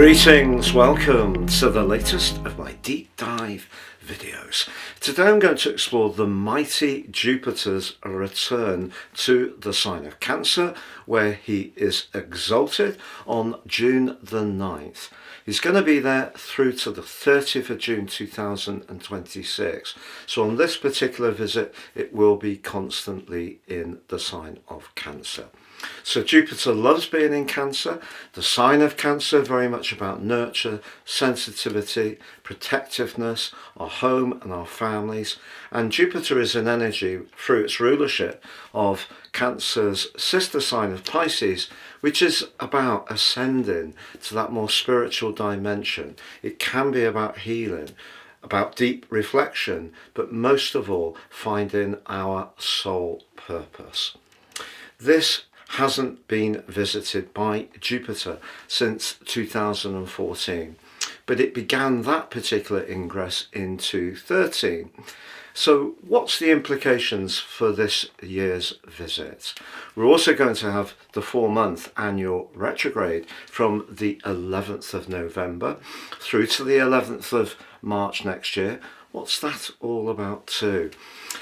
Greetings, welcome to the latest of my deep dive videos. Today I'm going to explore the mighty Jupiter's return to the sign of Cancer, where he is exalted on June the 9th. He's going to be there through to the 30th of June 2026. So on this particular visit, it will be constantly in the sign of Cancer. So Jupiter loves being in Cancer. The sign of Cancer, very much about nurture, sensitivity, protectiveness, our home and our families. And Jupiter is an energy through its rulership of Cancer's sister sign of Pisces, which is about ascending to that more spiritual dimension. It can be about healing, about deep reflection, but most of all, finding our soul purpose. This hasn't been visited by Jupiter since 2014, but it began that particular ingress in 2013. So what's the implications for this year's visit? We're also going to have the 4-month annual retrograde from the 11th of November through to the 11th of March next year. What's that all about too?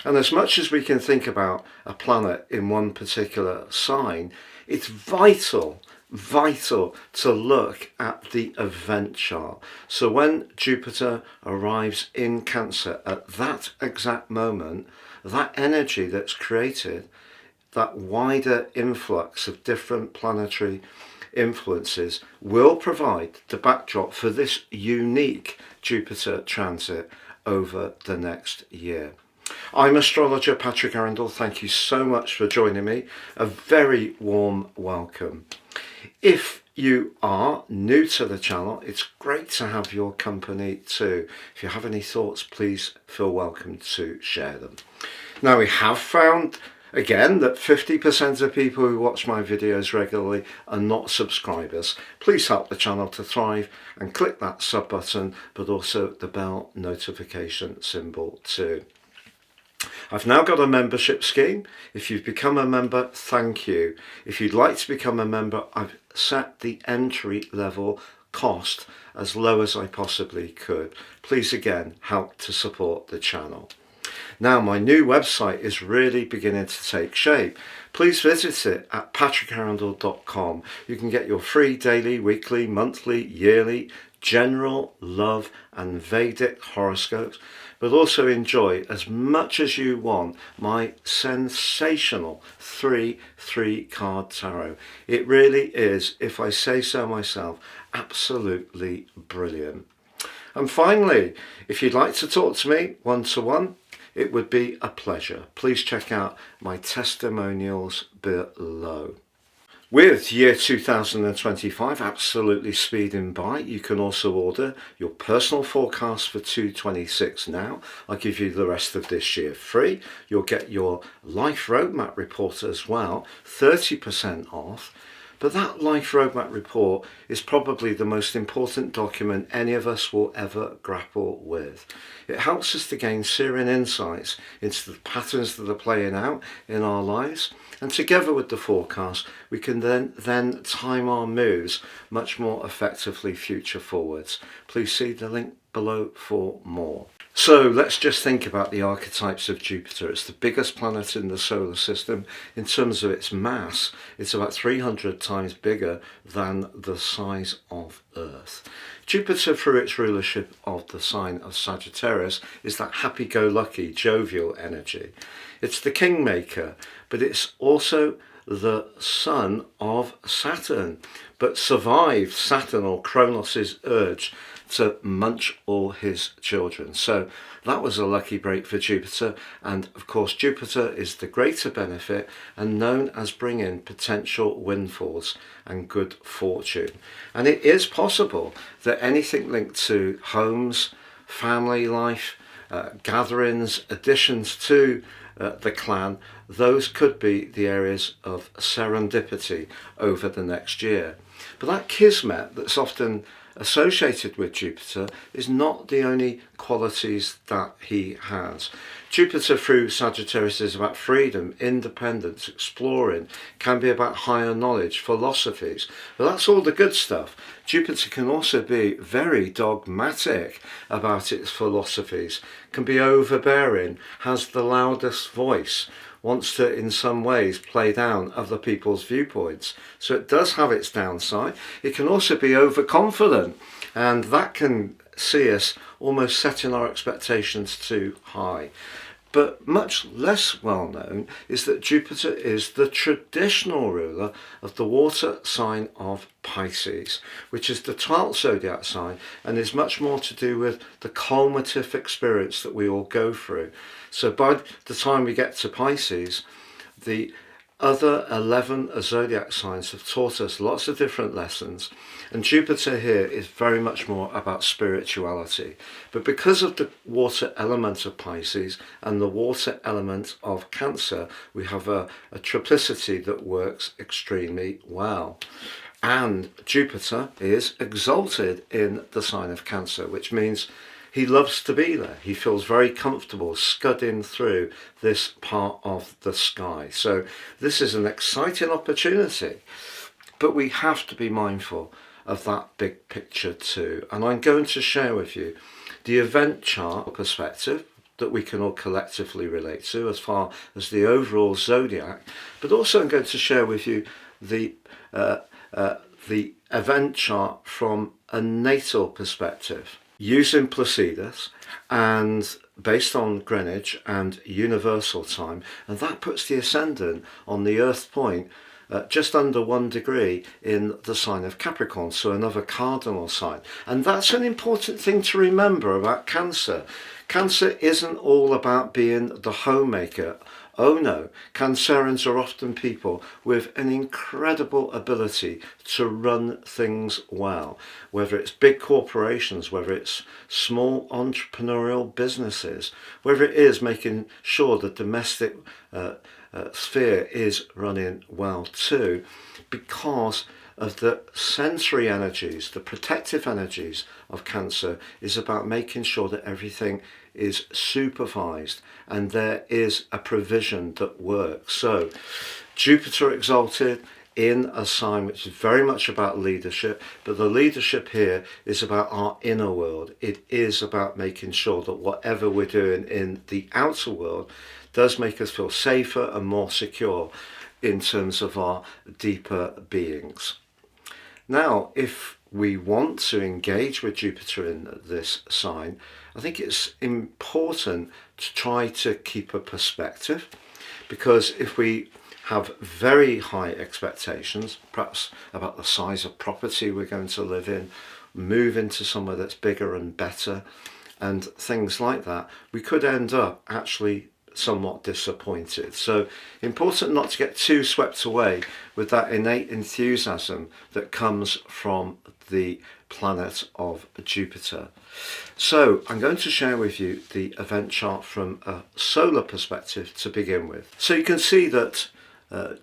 And as much as we can think about a planet in one particular sign, it's vital to look at the event chart. So when Jupiter arrives in Cancer at that exact moment, that energy that's created, that wider influx of different planetary influences, will provide the backdrop for this unique Jupiter transit over the next year. I'm astrologer Patrick Arundell. Thank you so much for joining me. A very warm welcome. If you are new to the channel, it's great to have your company too. If you have any thoughts, please feel welcome to share them. Now, we have found again that 50% of people who watch my videos regularly are not subscribers. Please help the channel to thrive and click that sub button, but also the bell notification symbol too. I've now got a membership scheme. If you've become a member, thank you. If you'd like to become a member, I've set the entry level cost as low as I possibly could. Please again help to support the channel. Now, my new website is really beginning to take shape. Please visit it at patrickarundell.com. You can get your free daily, weekly, monthly, yearly, general, love and Vedic horoscopes, but also enjoy as much as you want my sensational 3 card tarot. It really is, if I say so myself, absolutely brilliant. And finally, if you'd like to talk to me one-to-one, it would be a pleasure. Please check out my testimonials below. With year 2025 absolutely speeding by, you can also order your personal forecast for 2026 now. I'll give you the rest of this year free. You'll get your life roadmap report as well, 30% off. But that life roadmap report is probably the most important document any of us will ever grapple with. It helps us to gain searing insights into the patterns that are playing out in our lives, and together with the forecast, we can then time our moves much more effectively future forwards. Please see the link below for more. So let's just think about the archetypes of Jupiter. It's the biggest planet in the solar system. In terms of its mass, it's about 300 times bigger than the size of Earth. Jupiter, through its rulership of the sign of Sagittarius, is that happy-go-lucky, jovial energy. It's the kingmaker, but it's also the son of Saturn, but survived Saturn or Kronos' urge to munch all his children. So that was a lucky break for Jupiter, and of course Jupiter is the greater benefit and known as bringing potential windfalls and good fortune. And it is possible that anything linked to homes, family life, gatherings, additions to the clan, those could be the areas of serendipity over the next year. But that kismet that's often associated with Jupiter is not the only qualities that he has. Jupiter through Sagittarius is about freedom, independence, exploring, can be about higher knowledge, philosophies. But that's all the good stuff. Jupiter can also be very dogmatic about its philosophies, can be overbearing, has the loudest voice, wants to in some ways play down other people's viewpoints. So it does have its downside. It can also be overconfident, and that can see us almost setting our expectations too high. But much less well known is that Jupiter is the traditional ruler of the water sign of Pisces, which is the 12th zodiac sign and is much more to do with the culminative experience that we all go through. So by the time we get to Pisces, the other 11 zodiac signs have taught us lots of different lessons, and Jupiter here is very much more about spirituality. But because of the water element of Pisces and the water element of Cancer, we have a triplicity that works extremely well. And Jupiter is exalted in the sign of Cancer, which means he loves to be there. He feels very comfortable scudding through this part of the sky. So this is an exciting opportunity, but we have to be mindful of that big picture too. And I'm going to share with you the event chart perspective that we can all collectively relate to as far as the overall zodiac, but also I'm going to share with you the event chart from a natal perspective, using Placidus and based on Greenwich and universal time, and that puts the ascendant on the Earth point just under 1 degree in the sign of Capricorn, so another cardinal sign. And that's an important thing to remember about Cancer. Cancer isn't all about being the homemaker. Oh no, Cancerians are often people with an incredible ability to run things well, whether it's big corporations, whether it's small entrepreneurial businesses, whether it is making sure the domestic sphere is running well too, because of the sensory energies, the protective energies of Cancer is about making sure that everything is supervised and there is a provision that works. So Jupiter exalted in a sign which is very much about leadership, but the leadership here is about our inner world. It is about making sure that whatever we're doing in the outer world does make us feel safer and more secure in terms of our deeper beings. Now, if we want to engage with Jupiter in this sign, I think it's important to try to keep a perspective, because if we have very high expectations, perhaps about the size of property we're going to live in, move into somewhere that's bigger and better, and things like that, we could end up actually somewhat disappointed. So important not to get too swept away with that innate enthusiasm that comes from the planet of Jupiter. So I'm going to share with you the event chart from a solar perspective to begin with. So you can see that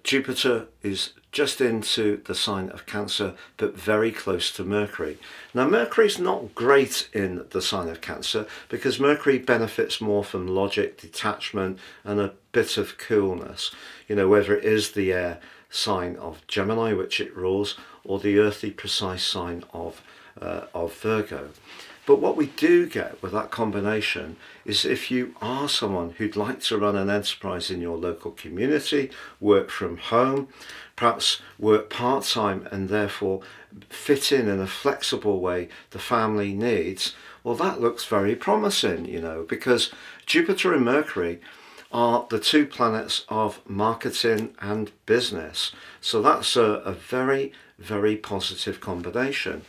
Jupiter is just into the sign of Cancer, but very close to Mercury. Now Mercury's not great in the sign of Cancer because Mercury benefits more from logic, detachment and a bit of coolness, you know, whether it is the air sign of Gemini, which it rules, or the earthy precise sign of Virgo. But what we do get with that combination is if you are someone who'd like to run an enterprise in your local community, work from home, perhaps work part-time and therefore fit in a flexible way the family needs, well, that looks very promising, you know, because Jupiter and Mercury are the two planets of marketing and business. So that's a very, very positive combination.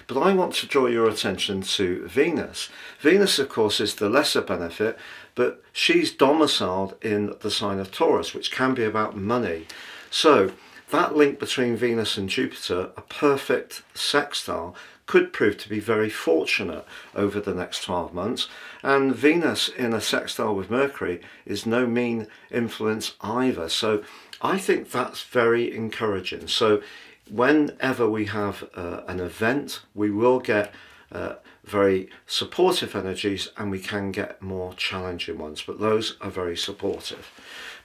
But I want to draw your attention to Venus. Venus, of course, is the lesser benefit, but she's domiciled in the sign of Taurus, which can be about money. So that link between Venus and Jupiter, a perfect sextile, could prove to be very fortunate over the next 12 months. And Venus in a sextile with Mercury is no mean influence either. So I think that's very encouraging. So whenever we have an event, we will get very supportive energies, and we can get more challenging ones, but those are very supportive.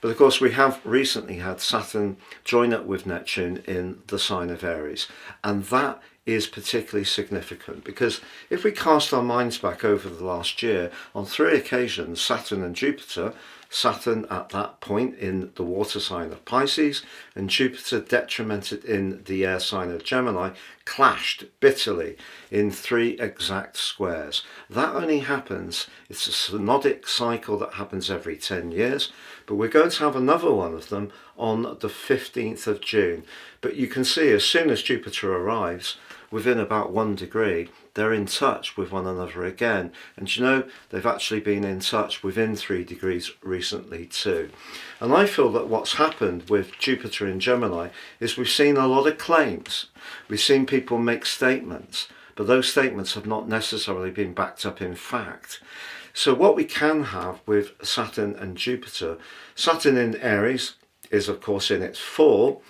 But of course, we have recently had Saturn join up with Neptune in the sign of Aries, and that is particularly significant because if we cast our minds back over the last year, on 3 occasions, Saturn and Jupiter, Saturn at that point in the water sign of Pisces and Jupiter detrimented in the air sign of Gemini, clashed bitterly in 3 exact squares. That only happens, it's a synodic cycle that happens every 10 years, but we're going to have another one of them on the 15th of June. But you can see as soon as Jupiter arrives, within about 1 degree, they're in touch with one another again. And you know, they've actually been in touch within 3 degrees recently too. And I feel that what's happened with Jupiter in Gemini is we've seen a lot of claims. We've seen people make statements, but those statements have not necessarily been backed up in fact. So what we can have with Saturn and Jupiter, Saturn in Aries is of course in its fall,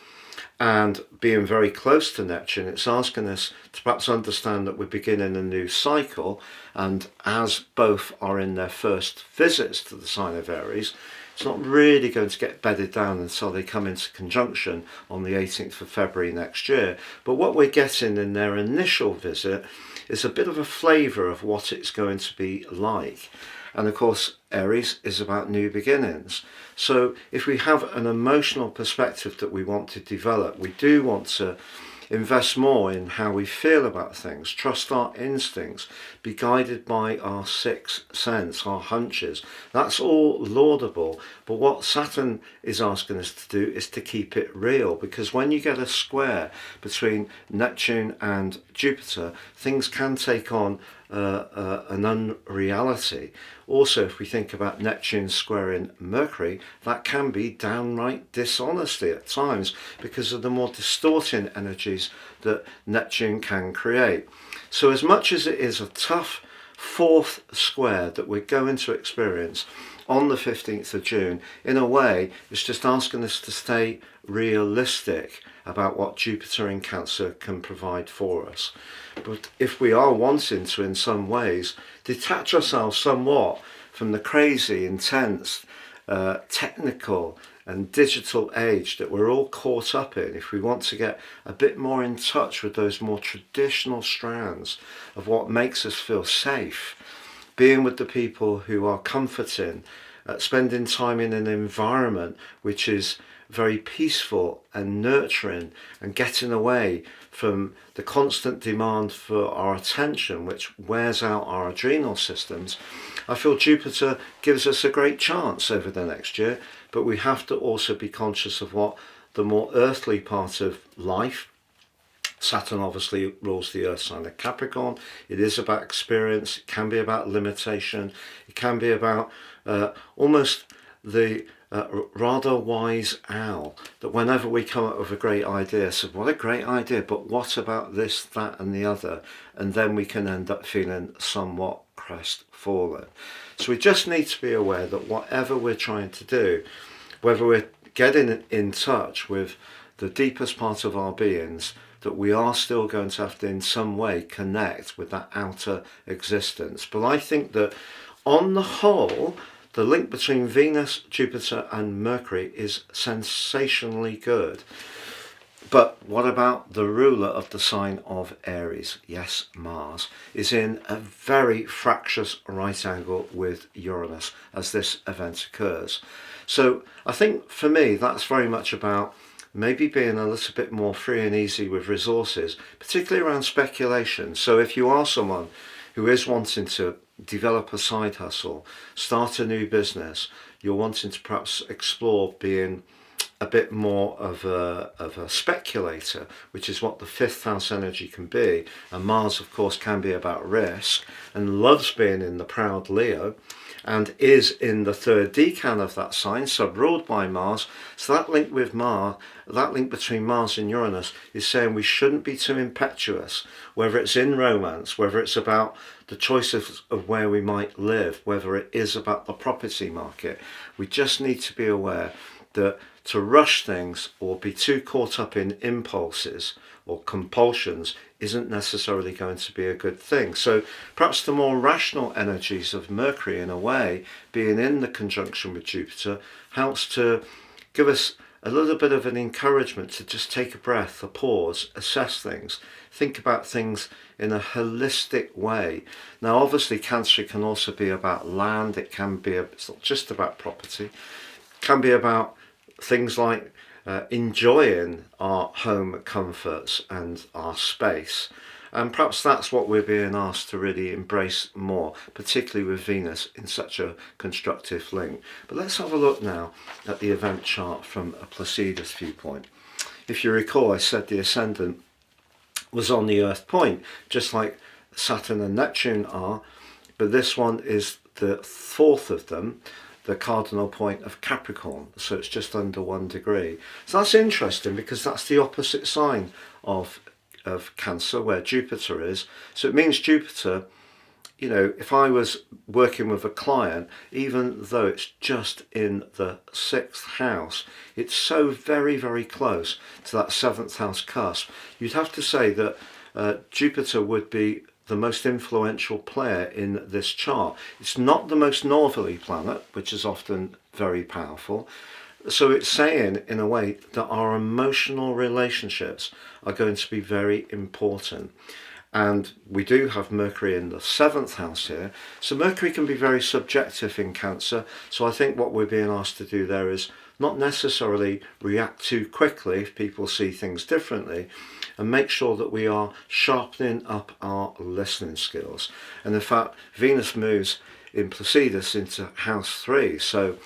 and being very close to Neptune, it's asking us to perhaps understand that we're beginning a new cycle, and as both are in their first visits to the sign of Aries, it's not really going to get bedded down until they come into conjunction on the 18th of February next year. But what we're getting in their initial visit is a bit of a flavour of what it's going to be like. And of course, Aries is about new beginnings. So if we have an emotional perspective that we want to develop, we do want to invest more in how we feel about things, trust our instincts, be guided by our sixth sense, our hunches. That's all laudable, but what Saturn is asking us to do is to keep it real, because when you get a square between Neptune and Jupiter, things can take on an unreality. Also, if we think about Neptune squaring Mercury, that can be downright dishonesty at times because of the more distorting energies that Neptune can create. So as much as it is a tough 4th square that we're going to experience on the 15th of June, in a way, it's just asking us to stay realistic about what Jupiter in Cancer can provide for us. But if we are wanting to, in some ways, detach ourselves somewhat from the crazy, intense, technical and digital age that we're all caught up in, if we want to get a bit more in touch with those more traditional strands of what makes us feel safe, being with the people who are comforting, spending time in an environment which is very peaceful and nurturing, and getting away from the constant demand for our attention, which wears out our adrenal systems, I feel Jupiter gives us a great chance over the next year. But we have to also be conscious of what the more earthly part of life. Saturn obviously rules the earth sign of Capricorn. It is about experience, it can be about limitation, it can be about almost the rather wise owl, that whenever we come up with a great idea, so what a great idea, but what about this, that and the other, and then we can end up feeling somewhat crestfallen. So we just need to be aware that whatever we're trying to do, whether we're getting in touch with the deepest part of our beings, that we are still going to have to in some way connect with that outer existence. But I think that on the whole, the link between Venus, Jupiter and Mercury is sensationally good. But what about the ruler of the sign of Aries? Yes, Mars is in a very fractious right angle with Uranus as this event occurs. So I think for me that's very much about maybe being a little bit more free and easy with resources, particularly around speculation. So if you are someone who is wanting to develop a side hustle, start a new business, you're wanting to perhaps explore being a bit more of a speculator, which is what the 5th house energy can be. And Mars, of course, can be about risk and loves being in the proud Leo, and is in the 3rd decan of that sign, sub-ruled by Mars. So that link with Mars, that link between Mars and Uranus, is saying we shouldn't be too impetuous, whether it's in romance, whether it's about the choice of where we might live, whether it is about the property market. We just need to be aware that to rush things or be too caught up in impulses or compulsions isn't necessarily going to be a good thing. So perhaps the more rational energies of Mercury, in a way, being in the conjunction with Jupiter, helps to give us a little bit of an encouragement to just take a breath, a pause, assess things, think about things in a holistic way. Now, obviously, Cancer can also be about land. It can be, it's not just about property. It can be about things like enjoying our home comforts and our space. And perhaps that's what we're being asked to really embrace more, particularly with Venus in such a constructive link. But let's have a look now at the event chart from a Placidus viewpoint. If you recall, I said the ascendant was on the Earth point, just like Saturn and Neptune are, but this one is the fourth of them, the cardinal point of Capricorn, so it's just under 1 degree. So that's interesting because that's the opposite sign of Cancer, where Jupiter is. So it means Jupiter, you know, if I was working with a client, even though it's just in the 6th house, it's so very, very close to that 7th house cusp. You'd have to say that Jupiter would be the most influential player in this chart. It's not the most northerly planet, which is often very powerful. So it's saying, in a way, that our emotional relationships are going to be very important. And we do have Mercury in the 7th house here. So Mercury can be very subjective in Cancer. So I think what we're being asked to do there is not necessarily react too quickly if people see things differently, and make sure that we are sharpening up our listening skills. And in fact, Venus moves in Placidus into house 3. So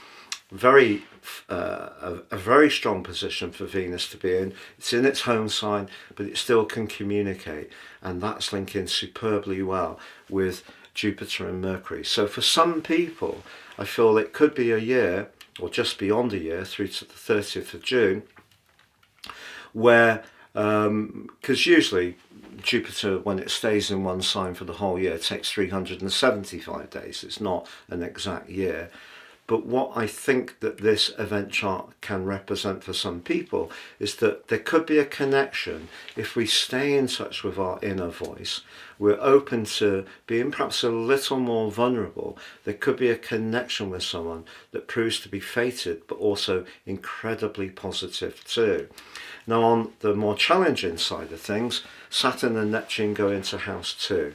a very strong position for Venus to be in. It's in its home sign, but it still can communicate, and that's linking superbly well with Jupiter and Mercury. So for some people, I feel it could be a year, or just beyond a year, through to the 30th of June, where, because usually Jupiter, when it stays in one sign for the whole year, takes 375 days. It's not an exact year. But what I think that this event chart can represent for some people is that there could be a connection if we stay in touch with our inner voice. We're open to being perhaps a little more vulnerable. There could be a connection with someone that proves to be fated, but also incredibly positive too. Now, on the more challenging side of things, Saturn and Neptune go into house 2.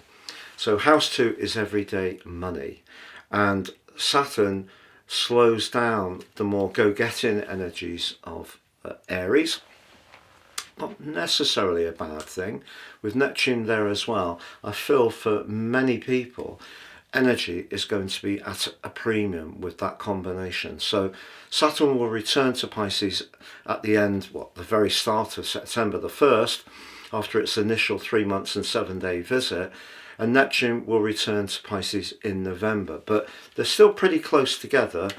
So house 2 is everyday money, and Saturn slows down the more go-getting energies of Aries. Not necessarily a bad thing. With Neptune there as well, I feel for many people energy is going to be at a premium with that combination. So Saturn will return to Pisces at the end, the very start of September the 1st, after its initial 3 months and 7-day visit, and Neptune will return to Pisces in November. But they're still pretty close together.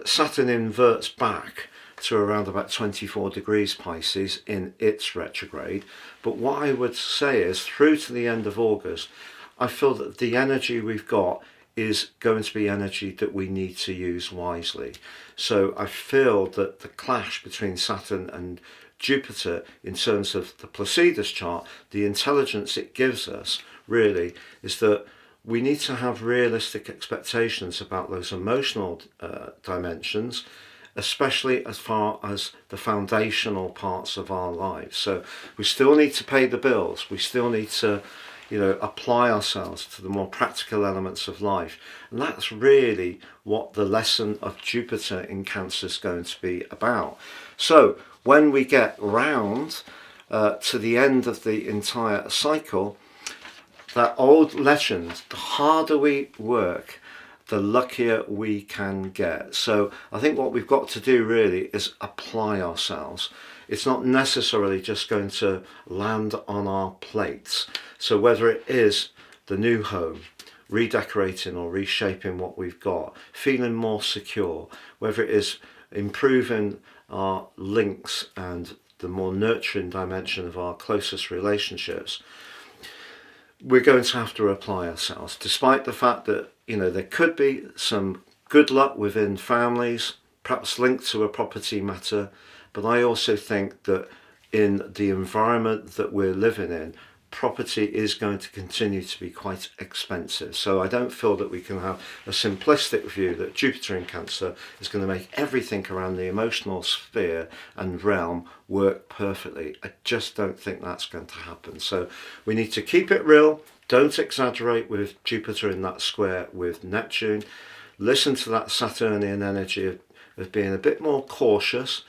Saturn inverts back to around about 24 degrees Pisces in its retrograde. But what I would say is, through to the end of August, I feel that the energy we've got is going to be energy that we need to use wisely. So I feel that the clash between Saturn and Jupiter, in terms of the Placidus chart, the intelligence it gives us really is that we need to have realistic expectations about those emotional dimensions, especially as far as the foundational parts of our lives. So we still need to pay the bills. We still need to, apply ourselves to the more practical elements of life. And that's really what the lesson of Jupiter in Cancer is going to be about. So when we get round to the end of the entire cycle, that old legend, the harder we work, the luckier we can get. So I think what we've got to do really is apply ourselves. It's not necessarily just going to land on our plates. So whether it is the new home, redecorating or reshaping what we've got, feeling more secure, whether it is improving our links and the more nurturing dimension of our closest relationships, we're going to have to apply ourselves, despite the fact that, there could be some good luck within families, perhaps linked to a property matter, but I also think that in the environment that we're living in, property is going to continue to be quite expensive. So I don't feel that we can have a simplistic view that Jupiter in Cancer is going to make everything around the emotional sphere and realm work perfectly. I just don't think that's going to happen. So we need to keep it real. Don't exaggerate with Jupiter in that square with Neptune. Listen to that Saturnian energy of being a bit more cautious,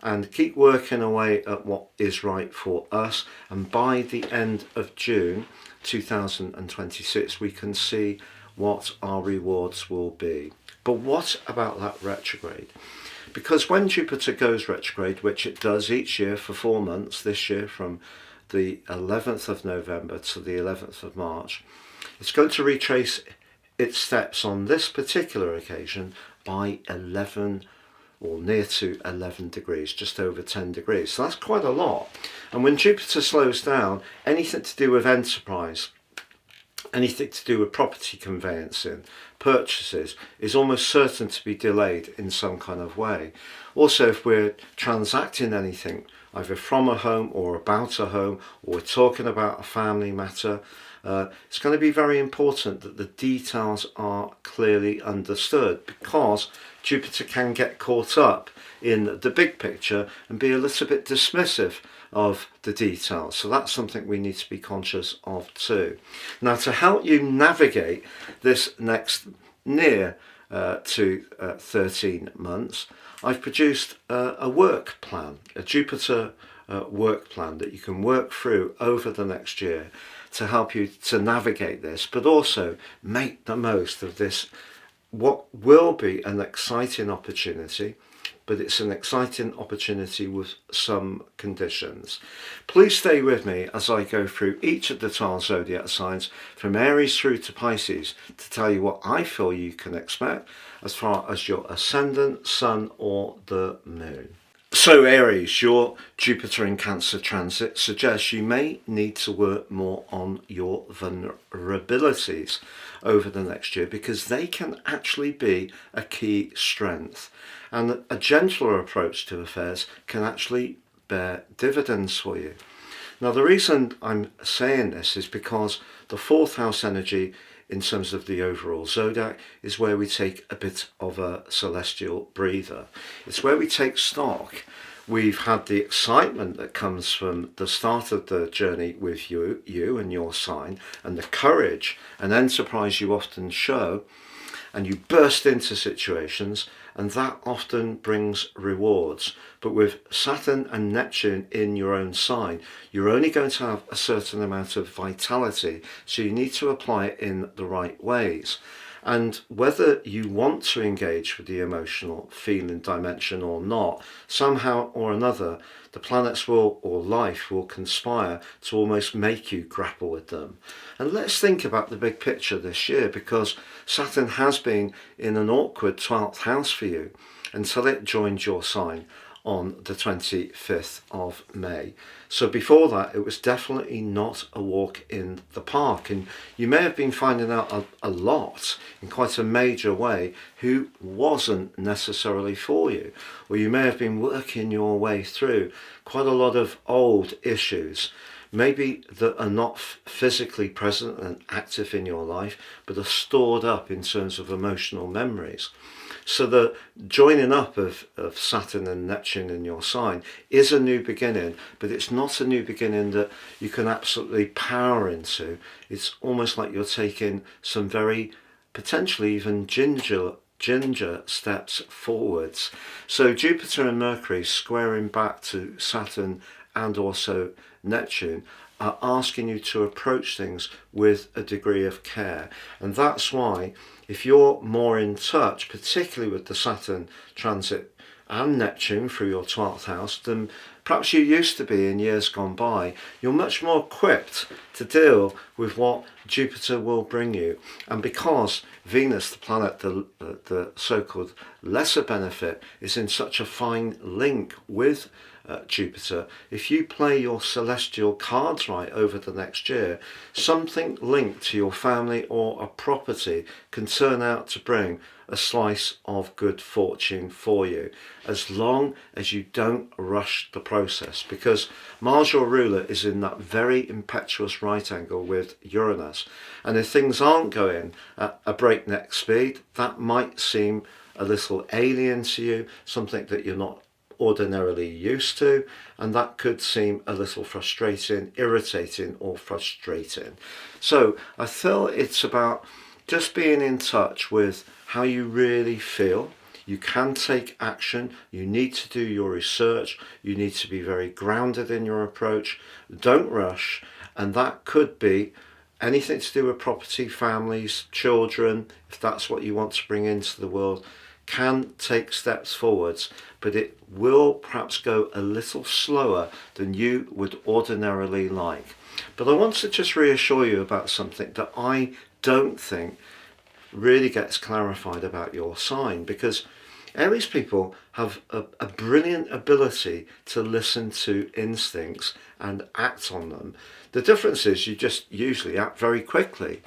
and keep working away at what is right for us. And by the end of June 2026, we can see what our rewards will be. But what about that retrograde? Because when Jupiter goes retrograde, which it does each year for 4 months, this year from the 11th of November to the 11th of March, it's going to retrace its steps on this particular occasion by 11 or near to 11 degrees, just over 10 degrees. So that's quite a lot. And when Jupiter slows down, anything to do with enterprise, anything to do with property conveyancing, purchases, is almost certain to be delayed in some kind of way. Also, if we're transacting anything, either from a home or about a home, or we're talking about a family matter, it's going to be very important that the details are clearly understood, because Jupiter can get caught up in the big picture and be a little bit dismissive of the details. So that's something we need to be conscious of too. Now, to help you navigate this next near to 13 months, I've produced a work plan, a Jupiter work plan that you can work through over the next year to help you to navigate this, but also make the most of this, what will be an exciting opportunity, but it's an exciting opportunity with some conditions. Please stay with me as I go through each of the 12 zodiac signs from Aries through to Pisces to tell you what I feel you can expect as far as your ascendant, sun or the moon. So Aries, your Jupiter in Cancer transit suggests you may need to work more on your vulnerabilities over the next year, because they can actually be a key strength, and a gentler approach to affairs can actually bear dividends for you. Now, the reason I'm saying this is because the 4th house energy in terms of the overall zodiac is where we take a bit of a celestial breather. It's where we take stock. We've had the excitement that comes from the start of the journey with you and your sign, and the courage and enterprise you often show, and you burst into situations, and that often brings rewards. But with Saturn and Neptune in your own sign, you're only going to have a certain amount of vitality, so you need to apply it in the right ways. And whether you want to engage with the emotional feeling dimension or not, somehow or another, the planets will, or life will, conspire to almost make you grapple with them. And let's think about the big picture this year, because Saturn has been in an awkward 12th house for you until it joined your sign on the 25th of May. So before that, it was definitely not a walk in the park, and you may have been finding out a lot in quite a major way who wasn't necessarily for you, or you may have been working your way through quite a lot of old issues, maybe that are not physically present and active in your life, but are stored up in terms of emotional memories. So the joining up of Saturn and Neptune in your sign is a new beginning, but it's not a new beginning that you can absolutely power into. It's almost like you're taking some very potentially even ginger steps forwards. So Jupiter and Mercury squaring back to Saturn and also Neptune are asking you to approach things with a degree of care. And that's why, if you're more in touch, particularly with the Saturn transit and Neptune through your 12th house, than perhaps you used to be in years gone by, you're much more equipped to deal with what Jupiter will bring you. And because Venus, the planet, the so-called lesser benefit, is in such a fine link with Jupiter, if you play your celestial cards right over the next year, something linked to your family or a property can turn out to bring a slice of good fortune for you, as long as you don't rush the process, because Mars, your ruler, is in that very impetuous right angle with Uranus, and if things aren't going at a breakneck speed, that might seem a little alien to you, something that you're not ordinarily used to, and that could seem a little frustrating, irritating, or frustrating. So I feel it's about just being in touch with how you really feel. You can take action, you need to do your research, you need to be very grounded in your approach, don't rush, and that could be anything to do with property, families, children, if that's what you want to bring into the world. Can take steps forwards, but it will perhaps go a little slower than you would ordinarily like. But I want to just reassure you about something that I don't think really gets clarified about your sign, because Aries people have a brilliant ability to listen to instincts and act on them. The difference is you just usually act very quickly,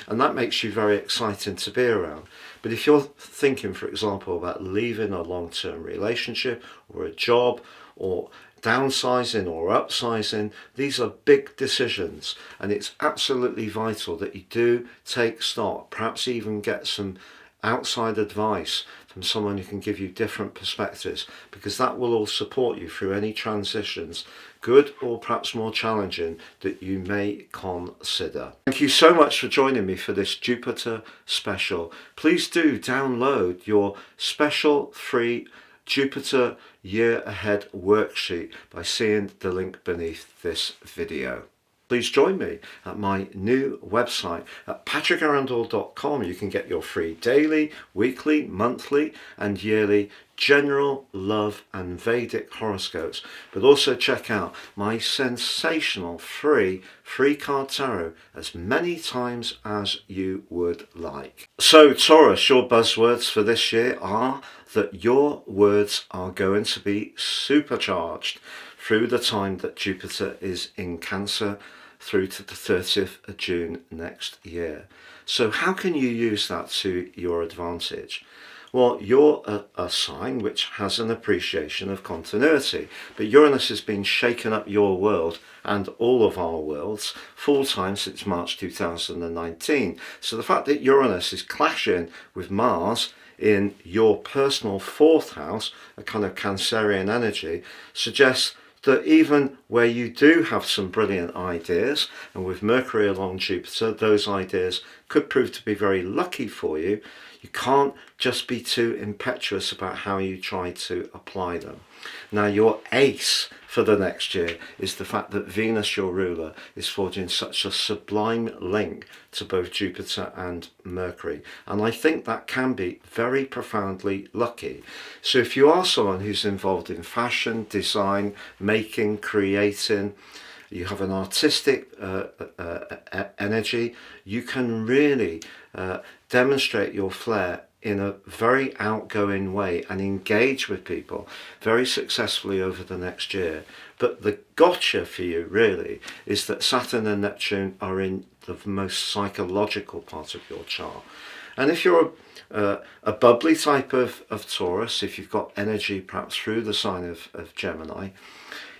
and that makes you very exciting to be around. But if you're thinking, for example, about leaving a long-term relationship or a job, or downsizing or upsizing, these are big decisions, and it's absolutely vital that you do take stock, perhaps even get some outside advice from someone who can give you different perspectives, because that will all support you through any transitions, good or perhaps more challenging, that you may consider. Thank you so much for joining me for this Jupiter special. Please do download your special free Jupiter Year Ahead worksheet by seeing the link beneath this video. Please join me at my new website at patrickarundell.com. You can get your free daily, weekly, monthly and yearly general, love and Vedic horoscopes, but also check out my sensational free card tarot as many times as you would like. So Taurus, your buzzwords for this year are that your words are going to be supercharged through the time that Jupiter is in Cancer through to the 30th of June next year. So how can you use that to your advantage? Well, you're a sign which has an appreciation of continuity, but Uranus has been shaking up your world and all of our worlds full time since March 2019. So the fact that Uranus is clashing with Mars in your personal fourth house, a kind of Cancerian energy, suggests that even where you do have some brilliant ideas, and with Mercury along Jupiter, those ideas could prove to be very lucky for you, you can't just be too impetuous about how you try to apply them. Now, your ace for the next year is the fact that Venus, your ruler, is forging such a sublime link to both Jupiter and Mercury. And I think that can be very profoundly lucky. So if you are someone who's involved in fashion, design, making, creating, you have an artistic energy, you can really demonstrate your flair in a very outgoing way and engage with people very successfully over the next year. But the gotcha for you really is that Saturn and Neptune are in the most psychological part of your chart. And if you're a bubbly type of Taurus, if you've got energy perhaps through the sign of Gemini,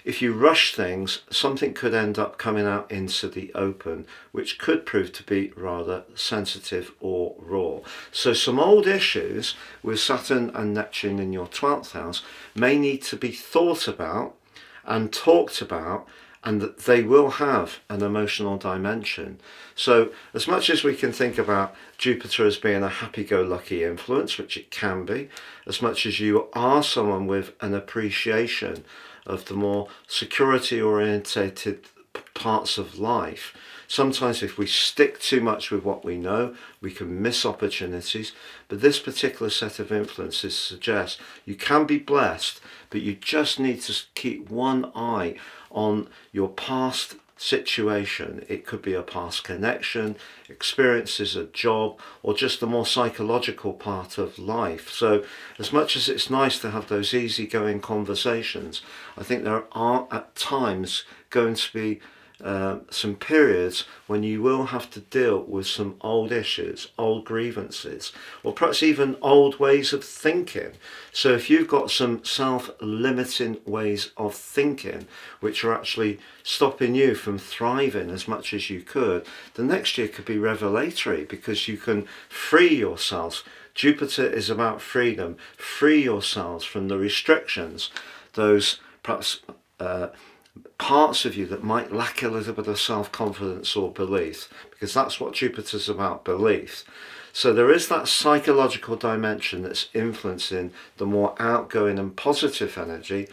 if you rush things, something could end up coming out into the open, which could prove to be rather sensitive or raw. So some old issues with Saturn and Neptune in your 12th house may need to be thought about and talked about, and that they will have an emotional dimension. So as much as we can think about Jupiter as being a happy-go-lucky influence, which it can be, as much as you are someone with an appreciation of the more security-orientated parts of life, sometimes if we stick too much with what we know, we can miss opportunities. But this particular set of influences suggests you can be blessed, but you just need to keep one eye on your past situation. It could be a past connection, experiences, a job, or just the more psychological part of life. So as much as it's nice to have those easygoing conversations, I think there are at times going to be some periods when you will have to deal with some old issues, old grievances, or perhaps even old ways of thinking. So if you've got some self-limiting ways of thinking which are actually stopping you from thriving as much as you could, the next year could be revelatory, because you can free yourselves. Jupiter is about freedom. Free yourselves from the restrictions, those perhaps parts of you that might lack a little bit of self-confidence or belief, because that's what Jupiter's about, belief. So there is that psychological dimension that's influencing the more outgoing and positive energy.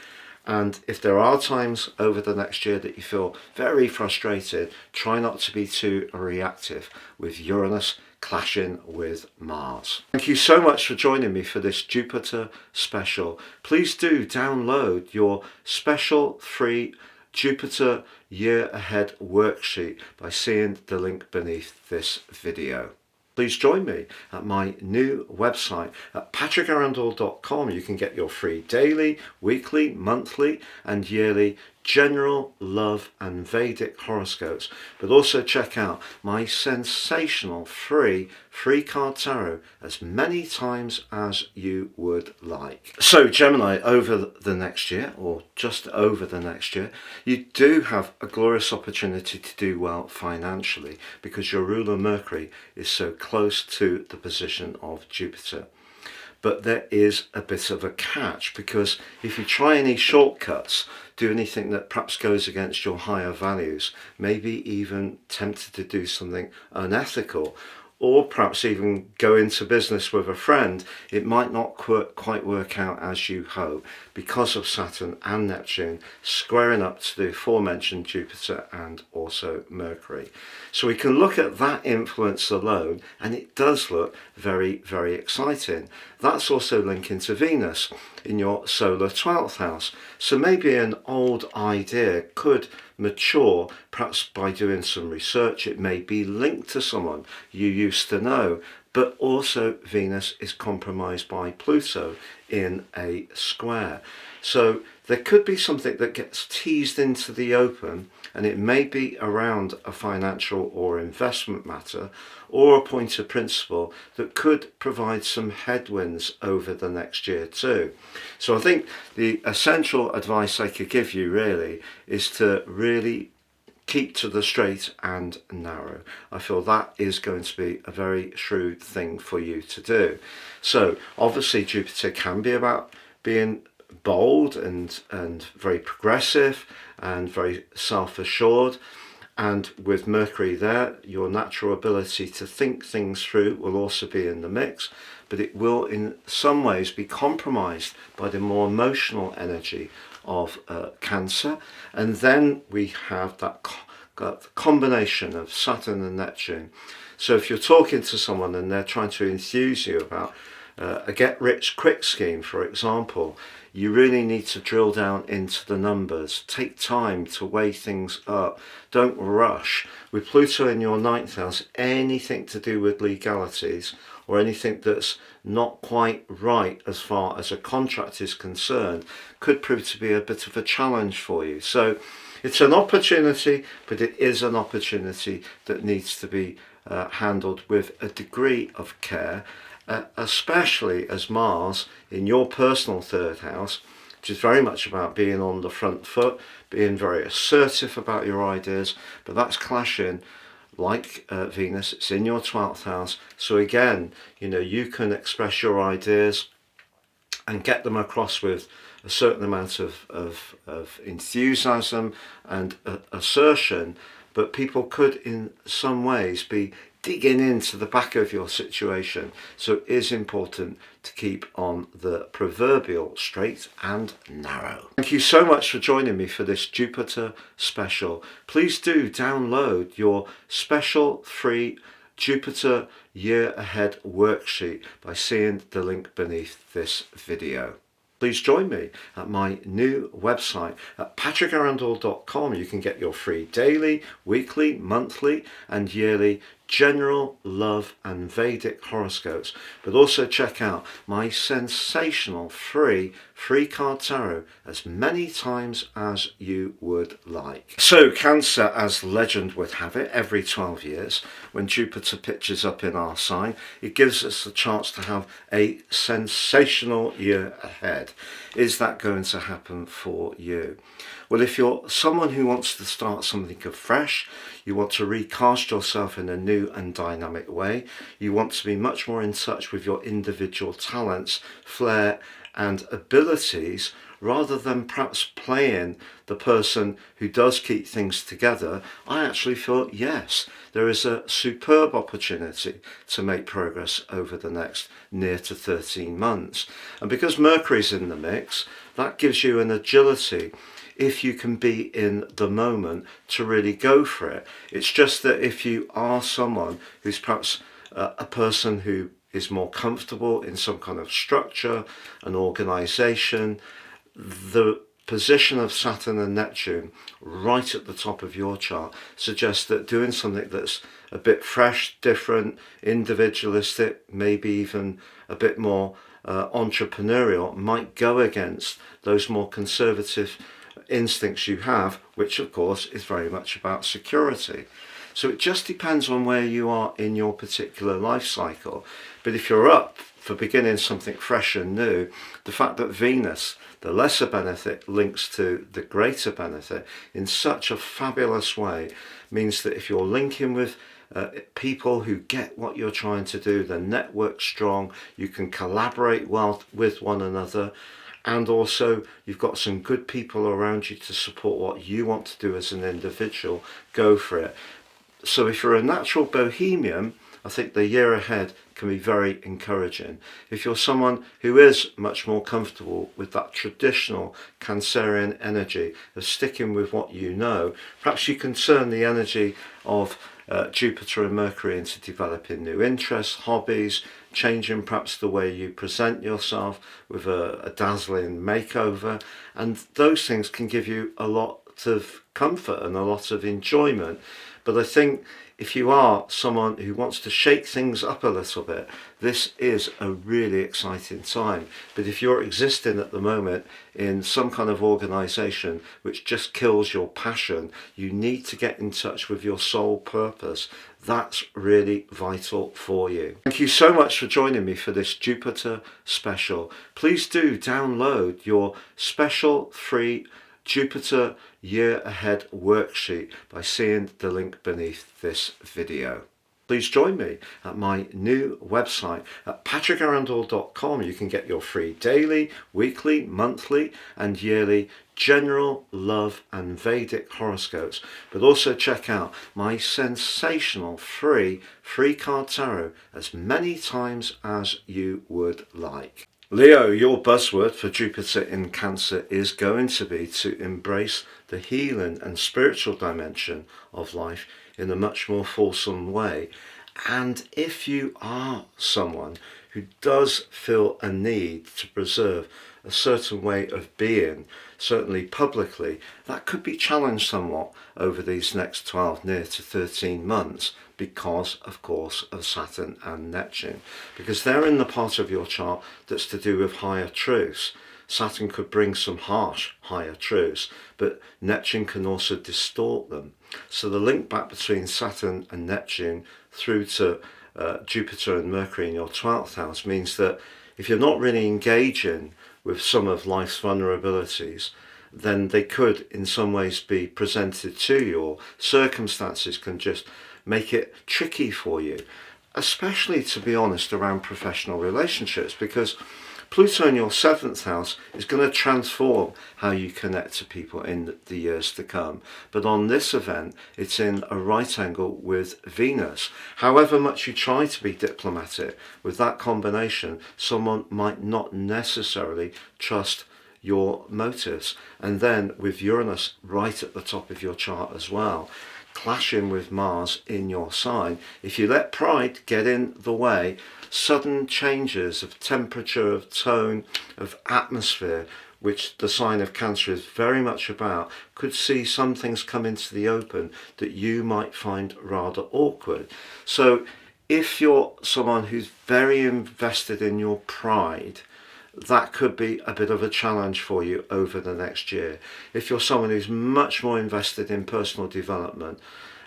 And if there are times over the next year that you feel very frustrated, try not to be too reactive with Uranus clashing with Mars. Thank you so much for joining me for this Jupiter special. Please do download your special free Jupiter Year Ahead worksheet by seeing the link beneath this video. Please join me at my new website at patrickarundell.com. You can get your free daily, weekly, monthly and yearly general, love and Vedic horoscopes, but also check out my sensational free card tarot as many times as you would like. So Gemini, over the next year, or just over the next year, you do have a glorious opportunity to do well financially, because your ruler Mercury is so close to the position of Jupiter. But there is a bit of a catch, because if you try any shortcuts, do anything that perhaps goes against your higher values, maybe even tempted to do something unethical, or perhaps even go into business with a friend, it might not quite work out as you hope, because of Saturn and Neptune squaring up to the aforementioned Jupiter and also Mercury. So we can look at that influence alone, and it does look very, very exciting. That's also linking to Venus in your solar 12th house. So maybe an old idea could mature, perhaps by doing some research. It may be linked to someone you used to know, but also Venus is compromised by Pluto in a square. So there could be something that gets teased into the open, and it may be around a financial or investment matter, or a point of principle that could provide some headwinds over the next year too. So I think the essential advice I could give you really is to really keep to the straight and narrow. I feel that is going to be a very shrewd thing for you to do. So obviously Jupiter can be about being bold and very progressive and very self-assured, and with Mercury there, your natural ability to think things through will also be in the mix, but it will in some ways be compromised by the more emotional energy of Cancer. And then we have that combination of Saturn and Neptune. So if you're talking to someone and they're trying to enthuse you about a get-rich-quick scheme, for example, you really need to drill down into the numbers. Take time to weigh things up. Don't rush. With Pluto in your 9th house, anything to do with legalities or anything that's not quite right as far as a contract is concerned could prove to be a bit of a challenge for you. So it's an opportunity, but it is an opportunity that needs to be handled with a degree of care. Especially as Mars in your personal 3rd house, which is very much about being on the front foot, being very assertive about your ideas, but that's clashing like Venus. It's in your 12th house, so again, you can express your ideas and get them across with a certain amount of enthusiasm and assertion, but people could in some ways be digging into the back of your situation. So it is important to keep on the proverbial straight and narrow. Thank you so much for joining me for this Jupiter special. Please do download your special free Jupiter Year Ahead worksheet by seeing the link beneath this video. Please join me at my new website at patrickarundell.com. You can get your free daily, weekly, monthly and yearly general, love and Vedic horoscopes, but also check out my sensational free card tarot as many times as you would like. So Cancer, as legend would have it, every 12 years when Jupiter pitches up in our sign, it gives us the chance to have a sensational year ahead. Is that going to happen for you? Well, if you're someone who wants to start something afresh, you want to recast yourself in a new and dynamic way, you want to be much more in touch with your individual talents, flair and abilities, rather than perhaps playing the person who does keep things together, I actually feel yes, there is a superb opportunity to make progress over the next near to 13 months. And because Mercury's in the mix, that gives you an agility if you can be in the moment to really go for it. It's just that if you are someone who's perhaps a person who is more comfortable in some kind of structure, an organization, the position of Saturn and Neptune right at the top of your chart suggests that doing something that's a bit fresh, different, individualistic, maybe even a bit more entrepreneurial might go against those more conservative instincts you have, which of course is very much about security. So it just depends on where you are in your particular life cycle. But if you're up for beginning something fresh and new, the fact that Venus, the lesser benefit, links to the greater benefit in such a fabulous way means that if you're linking with people who get what you're trying to do, the network's strong, you can collaborate well with one another, and also you've got some good people around you to support what you want to do as an individual, go for it. So if you're a natural bohemian, I think the year ahead can be very encouraging. If you're someone who is much more comfortable with that traditional Cancerian energy of sticking with what you know, perhaps you can turn the energy of Jupiter and Mercury into developing new interests, hobbies, changing perhaps the way you present yourself with a dazzling makeover, and those things can give you a lot of comfort and a lot of enjoyment. But I think if you are someone who wants to shake things up a little bit, this is a really exciting time. But if you're existing at the moment in some kind of organisation which just kills your passion, you need to get in touch with your soul purpose. That's really vital for you. Thank you so much for joining me for this Jupiter special. Please do download your special free Jupiter Year Ahead worksheet by seeing the link beneath this video. Please join me at my new website at patrickarundell.com. You can get your free daily, weekly, monthly and yearly general, love and Vedic horoscopes, but also check out my sensational free card tarot as many times as you would like. Leo, your buzzword for Jupiter in Cancer is going to be to embrace the healing and spiritual dimension of life in a much more fulsome way. And if you are someone who does feel a need to preserve a certain way of being, certainly publicly, that could be challenged somewhat over these next 12 near to 13 months because, of course, of Saturn and Neptune, because they're in the part of your chart that's to do with higher truths. Saturn could bring some harsh higher truths, but Neptune can also distort them. So the link back between Saturn and Neptune through to Jupiter and Mercury in your 12th house means that if you're not really engaging with some of life's vulnerabilities, then they could in some ways be presented to you, or circumstances can just make it tricky for you, especially, to be honest, around professional relationships, because Pluto in your 7th house is going to transform how you connect to people in the years to come. But on this event, it's in a right angle with Venus. However much you try to be diplomatic, with that combination, someone might not necessarily trust your motives. And then with Uranus right at the top of your chart as well. clashing with Mars in your sign, if you let pride get in the way, sudden changes of temperature, of tone, of atmosphere, which the sign of Cancer is very much about, could see some things come into the open that you might find rather awkward. So if you're someone who's very invested in your pride, that could be a bit of a challenge for you over the next year. If you're someone who's much more invested in personal development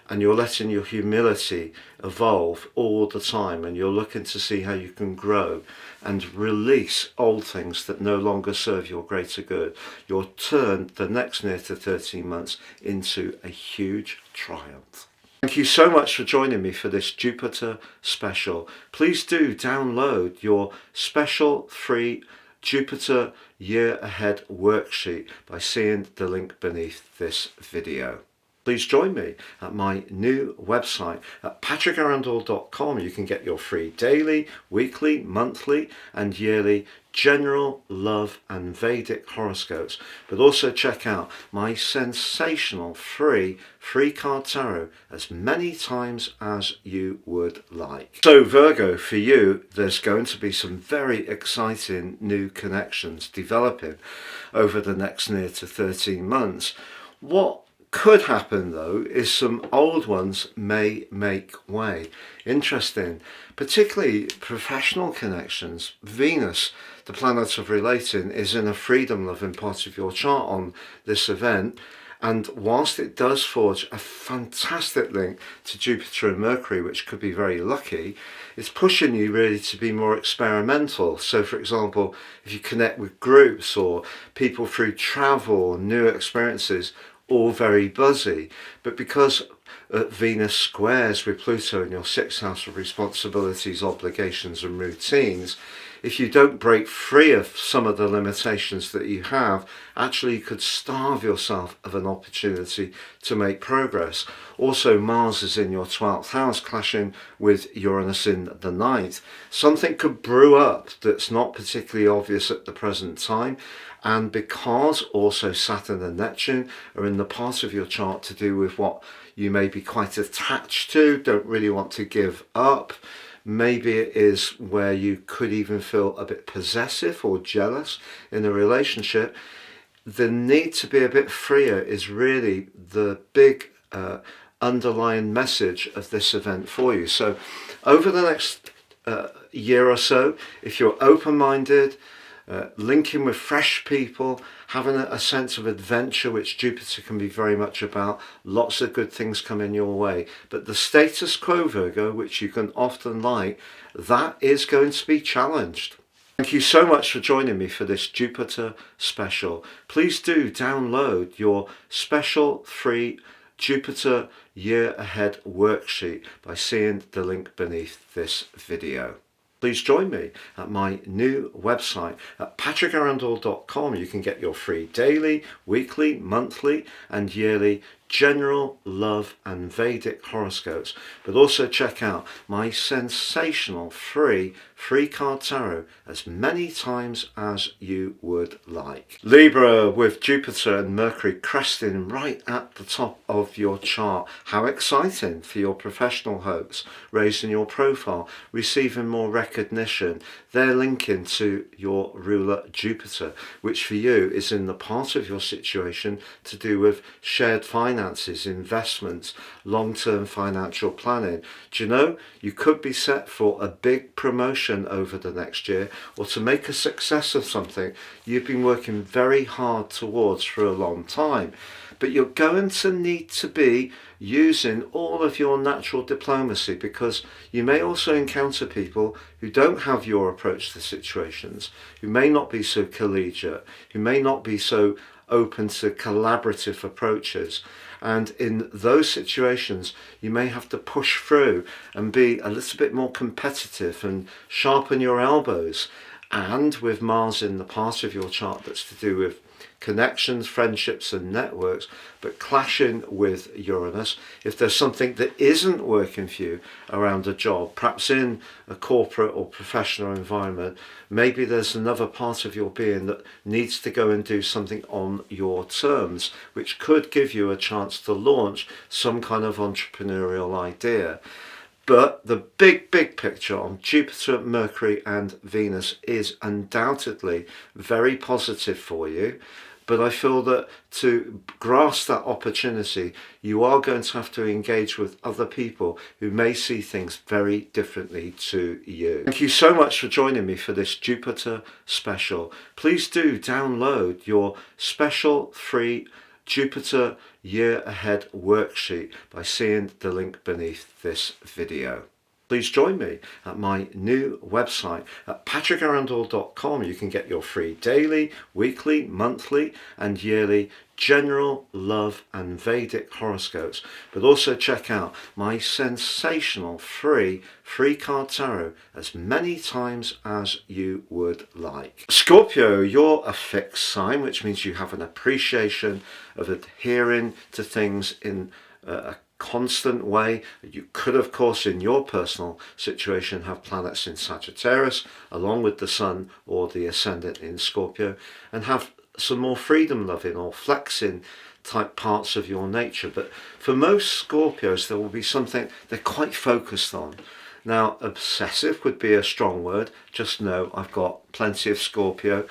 and you're letting your humility evolve all the time and you're looking to see how you can grow and release old things that no longer serve your greater good, you'll turn the next near to 13 months into a huge triumph. Thank you so much for joining me for this Jupiter special. Please do download your special free Jupiter Year Ahead worksheet by seeing the link beneath this video. Please join me at my new website at patrickarundell.com. You can get your free daily, weekly, monthly and yearly general, love and Vedic horoscopes, but also check out my sensational free card tarot as many times as you would like. So Virgo, for you, there's going to be some very exciting new connections developing over the next near to 13 months. What could happen though is some old ones may make way. Interesting, particularly professional connections. Venus, the planet of relating, is in a freedom loving part of your chart on this event, and whilst it does forge a fantastic link to Jupiter and Mercury, which could be very lucky, it's pushing you really to be more experimental. So for example, if you connect with groups or people through travel, new experiences, all very buzzy, but because Venus squares with Pluto in your sixth house of responsibilities, obligations and routines, if you don't break free of some of the limitations that you have, actually you could starve yourself of an opportunity to make progress. Also, Mars is in your 12th house, clashing with Uranus in the 9th. Something could brew up that's not particularly obvious at the present time, and because also Saturn and Neptune are in the part of your chart to do with what you may be quite attached to, don't really want to give up. Maybe it is where you could even feel a bit possessive or jealous in a relationship. The need to be a bit freer is really the big underlying message of this event for you. So over the next year or so, if you're open-minded, linking with fresh people, having a sense of adventure, which Jupiter can be very much about, lots of good things coming your way. But the status quo, Virgo, which you can often like, that is going to be challenged. Thank you so much for joining me for this Jupiter special. Please do download your special free Jupiter Year Ahead worksheet by seeing the link beneath this video. Please join me at my new website at patrickarundell.com. You can get your free daily, weekly, monthly and yearly general, love and Vedic horoscopes, but also check out my sensational free card tarot as many times as you would like. Libra, with Jupiter and Mercury cresting right at the top of your chart. How exciting for your professional hopes, raising your profile, receiving more recognition. They're linking to your ruler Jupiter, which for you is in the part of your situation to do with shared finances, investments, long-term financial planning. Do you know, you could be set for a big promotion over the next year, or to make a success of something you've been working very hard towards for a long time. But you're going to need to be using all of your natural diplomacy, because you may also encounter people who don't have your approach to situations, who may not be so collegiate, who may not be so open to collaborative approaches. And in those situations, you may have to push through and be a little bit more competitive and sharpen your elbows. and with Mars in the part of your chart that's to do with connections, friendships and networks, but clashing with Uranus, if there's something that isn't working for you around a job, perhaps in a corporate or professional environment, maybe there's another part of your being that needs to go and do something on your terms, which could give you a chance to launch some kind of entrepreneurial idea. But the big picture on Jupiter, Mercury and Venus is undoubtedly very positive for you. But I feel that to grasp that opportunity, you are going to have to engage with other people who may see things very differently to you. Thank you so much for joining me for this Jupiter special. Please do download your special free Jupiter Year Ahead worksheet by seeing the link beneath this video. Please join me at my new website at patrickarundell.com. You can get your free daily, weekly, monthly and yearly general, love and Vedic horoscopes, but also check out my sensational free card tarot as many times as you would like. Scorpio, you're a fixed sign, which means you have an appreciation of adhering to things in a constant way. You could, of course, in your personal situation have planets in Sagittarius along with the Sun or the Ascendant in Scorpio, and have some more freedom loving or flexing type parts of your nature. But for most Scorpios, there will be something they're quite focused on. Now, obsessive would be a strong word. Just know I've got plenty of Scorpio.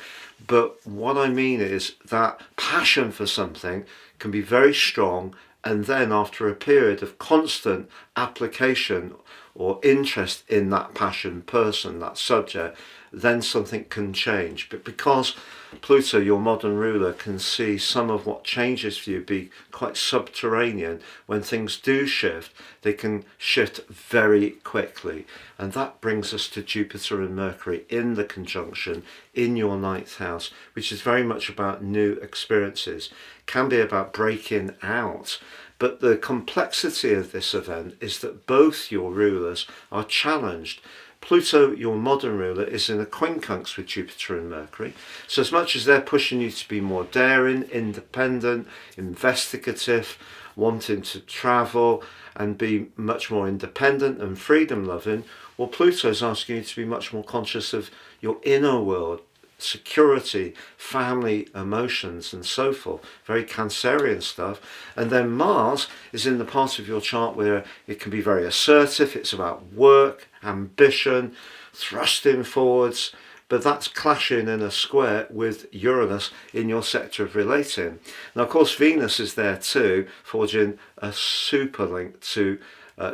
But what I mean is that passion for something can be very strong, and then after a period of constant application or interest in that passion person, that subject, then something can change. But because Pluto, your modern ruler, can see some of what changes for you be quite subterranean, when things do shift, they can shift very quickly. And that brings us to Jupiter and Mercury in the conjunction in your 9th house, which is very much about new experiences, can be about breaking out. But the complexity of this event is that both your rulers are challenged. Pluto, your modern ruler, is in a quincunx with Jupiter and Mercury. So as much as they're pushing you to be more daring, independent, investigative, wanting to travel and be much more independent and freedom loving, well, Pluto's asking you to be much more conscious of your inner world, security, family, emotions and so forth. Very Cancerian stuff. And then Mars is in the part of your chart where it can be very assertive. It's about work, ambition, thrusting forwards, but that's clashing in a square with Uranus in your sector of relating. Now, of course, Venus is there too, forging a super link to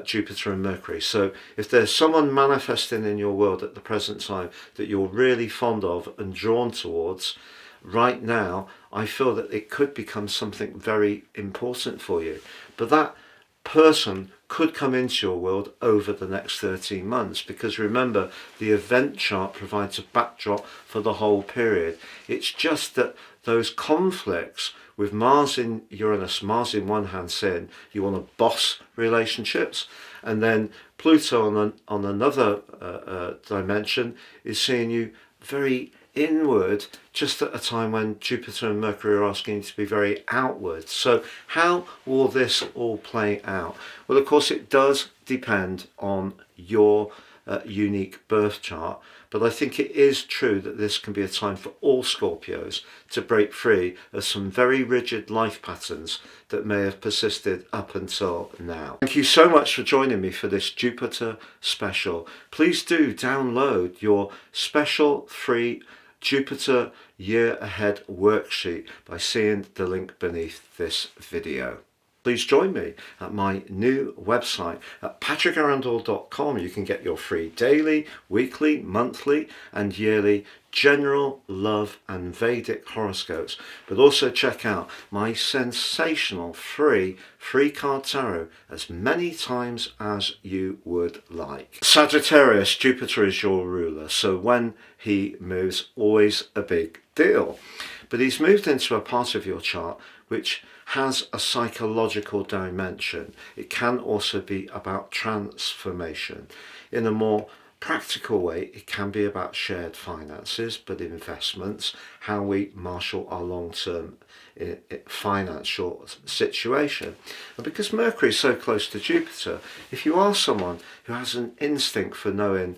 Jupiter and Mercury. So if there's someone manifesting in your world at the present time that you're really fond of and drawn towards right now, I feel that it could become something very important for you. But that person could come into your world over the next 13 months, because remember, the event chart provides a backdrop for the whole period. It's just that those conflicts with Mars in Uranus, Mars in one hand saying you want to boss relationships, and then Pluto on another dimension is seeing you very inward, just at a time when Jupiter and Mercury are asking you to be very outward. So how will this all play out? Well, of course, it does depend on your unique birth chart, but I think it is true that this can be a time for all Scorpios to break free of some very rigid life patterns that may have persisted up until now. Thank you so much for joining me for this Jupiter special. Please do download your special free Jupiter Year Ahead worksheet by seeing the link beneath this video. Please join me at my new website at patrickarundell.com. You can get your free daily, weekly, monthly and yearly general, love and Vedic horoscopes, but also check out my sensational free card tarot as many times as you would like. Sagittarius, Jupiter is your ruler, so when he moves, always a big deal. But he's moved into a part of your chart which has a psychological dimension. It can also be about transformation. In a more practical way, it can be about shared finances, but investments, how we marshal our long-term financial situation. And because Mercury is so close to Jupiter, if you are someone who has an instinct for knowing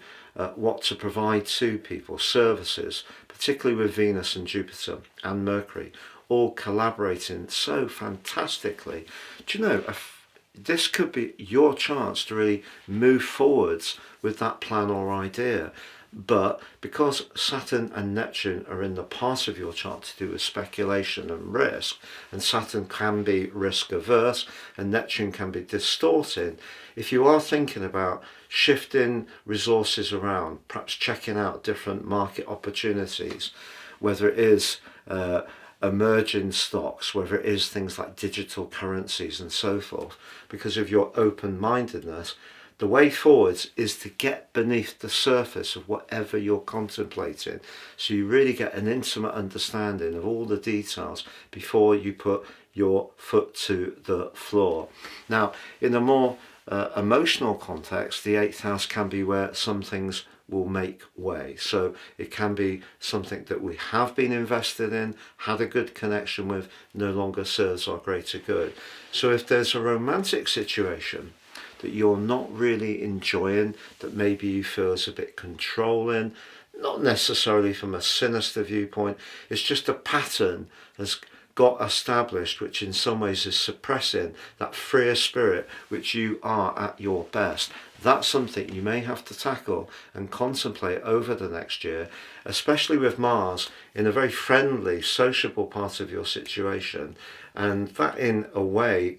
what to provide to people, services, particularly with Venus and Jupiter and Mercury, all collaborating so fantastically, do you know, this could be your chance to really move forwards with that plan or idea. But because Saturn and Neptune are in the part of your chart to do with speculation and risk, and Saturn can be risk averse and Neptune can be distorted, if you are thinking about shifting resources around, perhaps checking out different market opportunities, whether it is emerging stocks, whether it is things like digital currencies and so forth, because of your open-mindedness, the way forwards is to get beneath the surface of whatever you're contemplating, so you really get an intimate understanding of all the details before you put your foot to the floor. Now, in a more emotional context, the 8th house can be where some things will make way. So it can be something that we have been invested in, had a good connection with, no longer serves our greater good. So if there's a romantic situation that you're not really enjoying, that maybe you feel is a bit controlling, not necessarily from a sinister viewpoint, it's just a pattern has got established which in some ways is suppressing that freer spirit which you are at your best. That's something you may have to tackle and contemplate over the next year, especially with Mars in a very friendly, sociable part of your situation. And that in a way,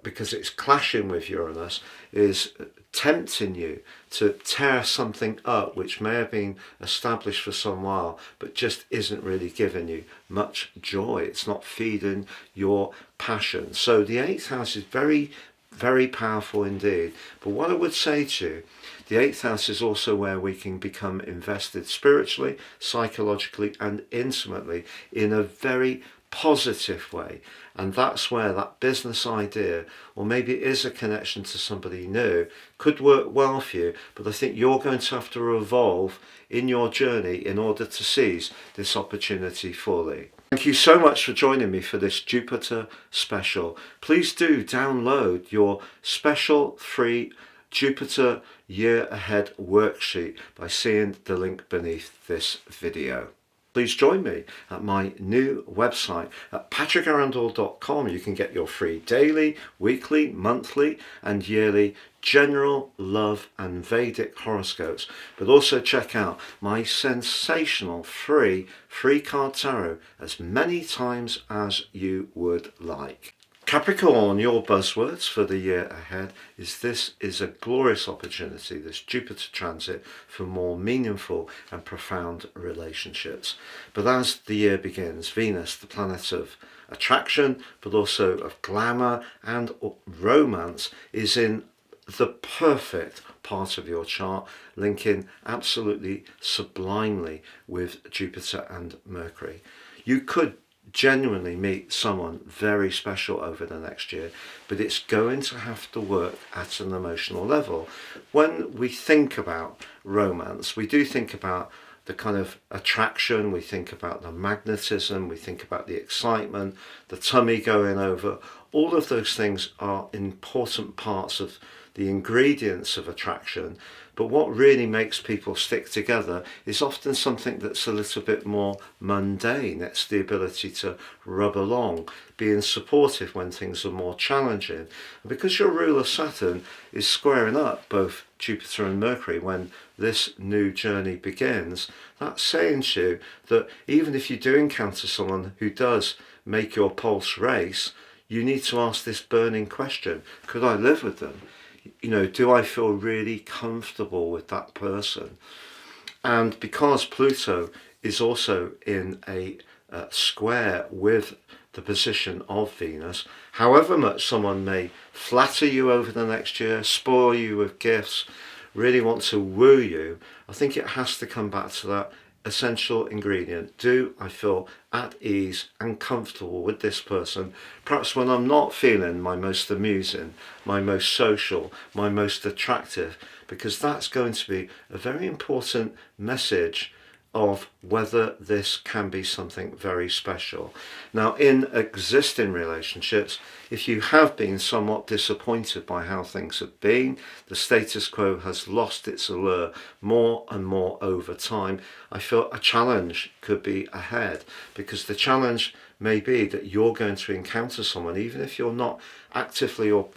because it's clashing with Uranus, is tempting you to tear something up which may have been established for some while but just isn't really giving you much joy. It's not feeding your passion. So the 8th house is very, very powerful indeed. But what I would say to you, the 8th house is also where we can become invested spiritually, psychologically and intimately in a very positive way. And that's where that business idea, or maybe it is a connection to somebody new, could work well for you. But I think you're going to have to evolve in your journey in order to seize this opportunity fully. Thank you so much for joining me for this Jupiter special. Please do download your special free Jupiter Year Ahead worksheet by seeing the link beneath this video. Please join me at my new website at patrickarundell.com. You can get your free daily, weekly, monthly and yearly general, love and Vedic horoscopes, but also check out my sensational free card tarot as many times as you would like. Capricorn, your buzzwords for the year ahead is this is a glorious opportunity, this Jupiter transit, for more meaningful and profound relationships. But as the year begins, Venus, the planet of attraction, but also of glamour and romance, is in the perfect part of your chart, linking absolutely sublimely with Jupiter and Mercury. You could genuinely meet someone very special over the next year, but it's going to have to work at an emotional level. When we think about romance, we do think about the kind of attraction, we think about the magnetism, we think about the excitement, the tummy going over. All of those things are important parts of the ingredients of attraction, but what really makes people stick together is often something that's a little bit more mundane. It's the ability to rub along, being supportive when things are more challenging. And because your ruler Saturn is squaring up both Jupiter and Mercury when this new journey begins, that's saying to you that even if you do encounter someone who does make your pulse race, you need to ask this burning question: could I live with them? You know, do I feel really comfortable with that person? And because Pluto is also in a square with the position of Venus, however much someone may flatter you over the next year, spoil you with gifts, really want to woo you, I think it has to come back to that essential ingredient? Do I feel at ease and comfortable with this person? Perhaps when I'm not feeling my most amusing, my most social, my most attractive, because that's going to be a very important message of whether this can be something very special. Now, in existing relationships, if you have been somewhat disappointed by how things have been, the status quo has lost its allure more and more over time, I feel a challenge could be ahead, because the challenge may be that you're going to encounter someone, even if you're not actively or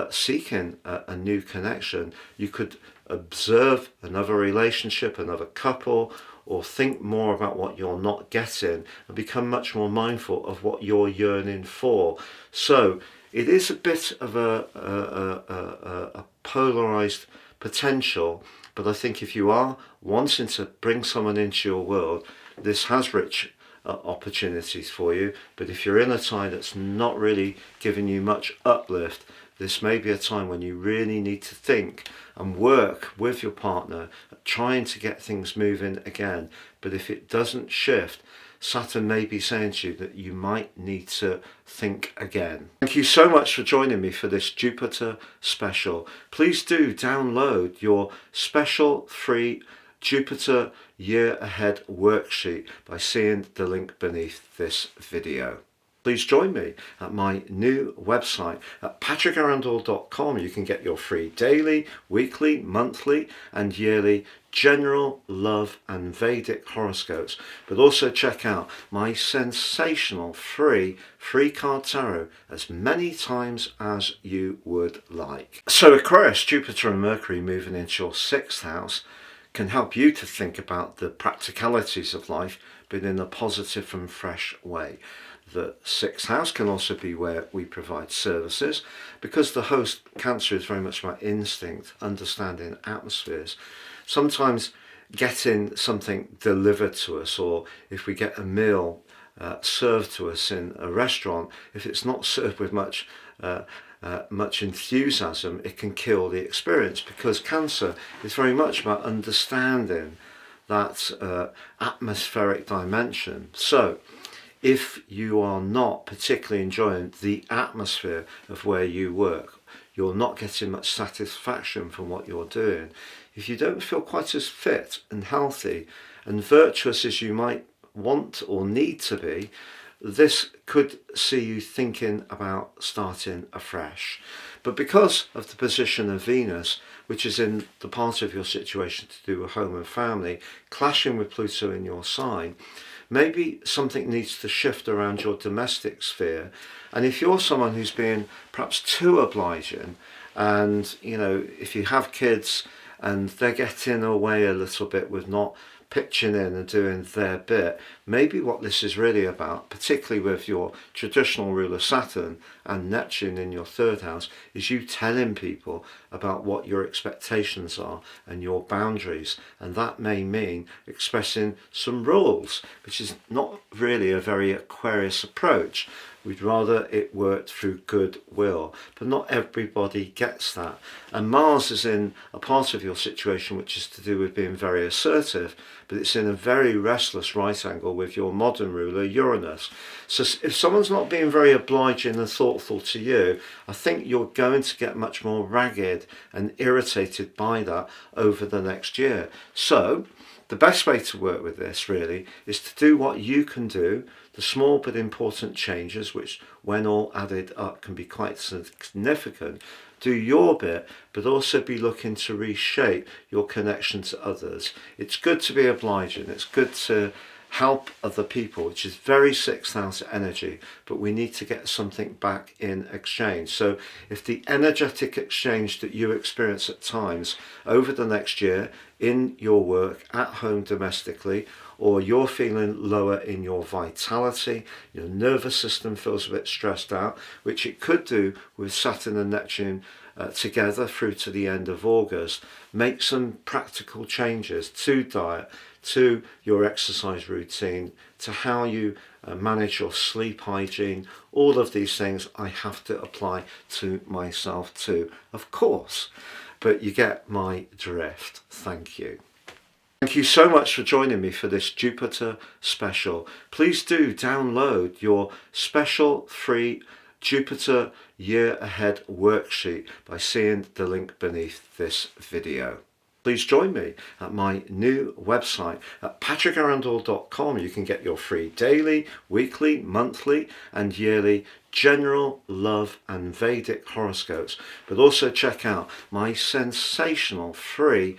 seeking a new connection. You could observe another relationship, another couple, or think more about what you're not getting and become much more mindful of what you're yearning for. So it is a bit of a polarized potential, but I think if you are wanting to bring someone into your world, this has rich opportunities for you. But if you're in a time that's not really giving you much uplift, this may be a time when you really need to think and work with your partner at trying to get things moving again. But if it doesn't shift, Saturn may be saying to you that you might need to think again. Thank you so much for joining me for this Jupiter special. Please do download your special free Jupiter Year Ahead worksheet by seeing the link beneath this video. Please join me at my new website at patrickarundell.com. You can get your free daily, weekly, monthly and yearly general, love and Vedic horoscopes, but also check out my sensational free card tarot as many times as you would like. So Aquarius, Jupiter and Mercury moving into your 6th house can help you to think about the practicalities of life, but in a positive and fresh way. The 6th house can also be where we provide services, because the host Cancer is very much about instinct, understanding atmospheres. Sometimes getting something delivered to us, or if we get a meal served to us in a restaurant, if it's not served with much enthusiasm, it can kill the experience, because Cancer is very much about understanding that atmospheric dimension. So if you are not particularly enjoying the atmosphere of where you work, you're not getting much satisfaction from what you're doing, if you don't feel quite as fit and healthy and virtuous as you might want or need to be, this could see you thinking about starting afresh. But because of the position of Venus, which is in the part of your situation to do with home and family, clashing with Pluto in your sign, maybe something needs to shift around your domestic sphere. And if you're someone who's being perhaps too obliging, and if you have kids and they're getting away a little bit with not pitching in and doing their bit, maybe what this is really about, particularly with your traditional ruler Saturn and Neptune in your 3rd house, is you telling people about what your expectations are and your boundaries. And that may mean expressing some rules, which is not really a very Aquarius approach. We'd rather it worked through goodwill, but not everybody gets that. And Mars is in a part of your situation which is to do with being very assertive, but it's in a very restless right angle with your modern ruler Uranus. So if someone's not being very obliging and thoughtful to you, I think you're going to get much more ragged and irritated by that over the next year. So the best way to work with this really is to do what you can do, the small but important changes, which when all added up can be quite significant. Do your bit, but also be looking to reshape your connection to others. It's good to be obliging, it's good to help other people, which is very 6th house energy, but we need to get something back in exchange. So if the energetic exchange that you experience at times over the next year in your work, at home, domestically, or you're feeling lower in your vitality, your nervous system feels a bit stressed out, which it could do with Saturn and Neptune together through to the end of August, make some practical changes to diet, to your exercise routine, to how you manage your sleep hygiene. All of these things I have to apply to myself too, of course, but you get my drift. Thank you. Thank you so much for joining me for this Jupiter special. Please do download your special free Jupiter Year Ahead worksheet by seeing the link beneath this video. Please join me at my new website at patrickarundell.com. You can get your free daily, weekly, monthly and yearly general, love and Vedic horoscopes, but also check out my sensational free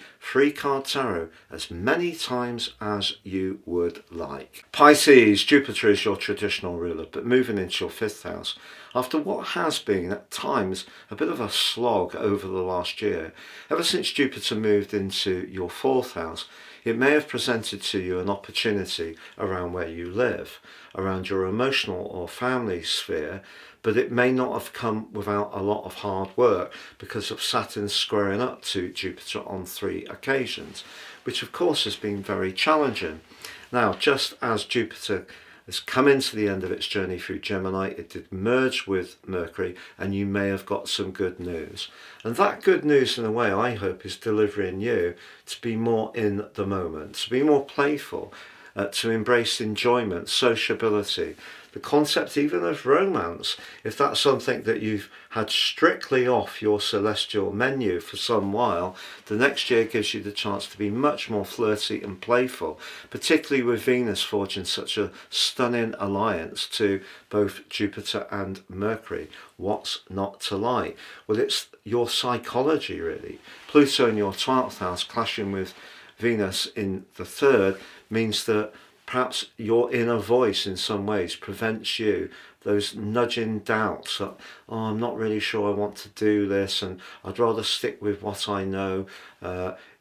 card tarot as many times as you would like. Pisces, Jupiter is your traditional ruler, but moving into your 5th house. After what has been at times a bit of a slog over the last year, ever since Jupiter moved into your 4th house, it may have presented to you an opportunity around where you live, around your emotional or family sphere, but it may not have come without a lot of hard work because of Saturn squaring up to Jupiter on 3 occasions, which of course has been very challenging. Now, just as Jupiter has come into the end of its journey through Gemini, it did merge with Mercury, and you may have got some good news. And that good news, in a way, I hope, is delivering you to be more in the moment, to be more playful, to embrace enjoyment, sociability, the concept even of romance. If that's something that you've had strictly off your celestial menu for some while, the next year gives you the chance to be much more flirty and playful, particularly with Venus forging such a stunning alliance to both Jupiter and Mercury. What's not to like? Well, it's your psychology, really. Pluto in your 12th house clashing with Venus in the 3rd means that perhaps your inner voice in some ways prevents you, those nudging doubts that, oh, I'm not really sure I want to do this and I'd rather stick with what I know.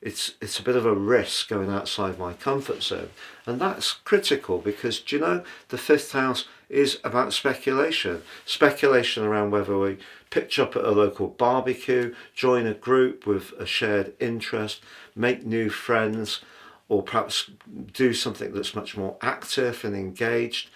It's a bit of a risk going outside my comfort zone. And that's critical because, do you know, the 5th house is about speculation. Speculation around whether we pitch up at a local barbecue, join a group with a shared interest, make new friends, or perhaps do something that's much more active and engaged.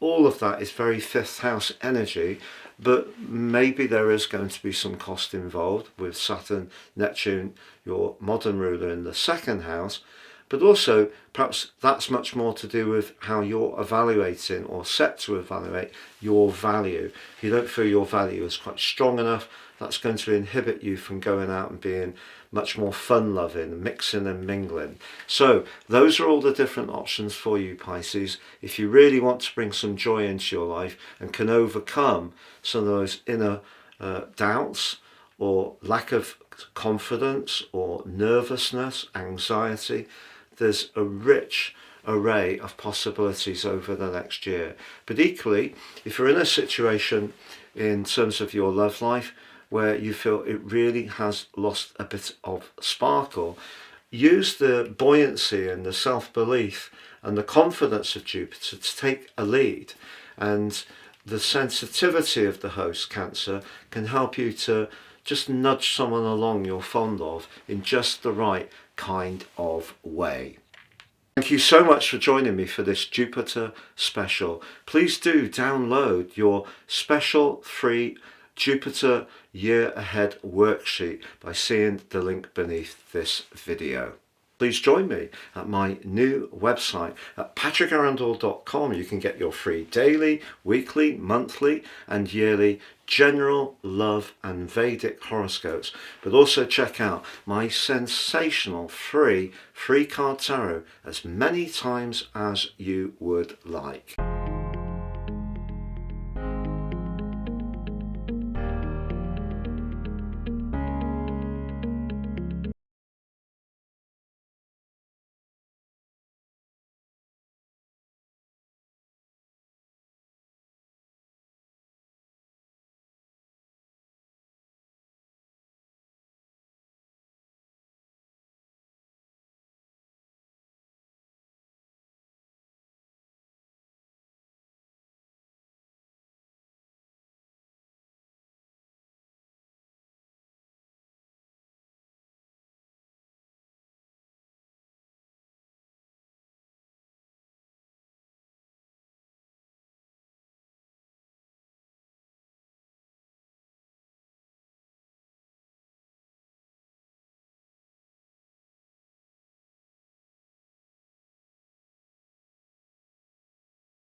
All of that is very 5th house energy, but maybe there is going to be some cost involved with Saturn, Neptune, your modern ruler, in the 2nd house. But also, perhaps that's much more to do with how you're evaluating or set to evaluate your value. If you don't feel your value is quite strong enough, that's going to inhibit you from going out and being much more fun-loving, mixing and mingling. So those are all the different options for you, Pisces. If you really want to bring some joy into your life and can overcome some of those inner doubts or lack of confidence or nervousness, anxiety, there's a rich array of possibilities over the next year. But equally, if you're in a situation in terms of your love life where you feel it really has lost a bit of sparkle, use the buoyancy and the self-belief and the confidence of Jupiter to take a lead. And the sensitivity of the host, Cancer, can help you to just nudge someone along you're fond of in just the right kind of way. Thank you so much for joining me for this Jupiter special. Please do download your special free Jupiter Year Ahead worksheet by seeing the link beneath this video. Please join me at my new website at patrickarundell.com. You can get your free daily, weekly, monthly and yearly general, love and Vedic horoscopes, but also check out my sensational free card tarot as many times as you would like.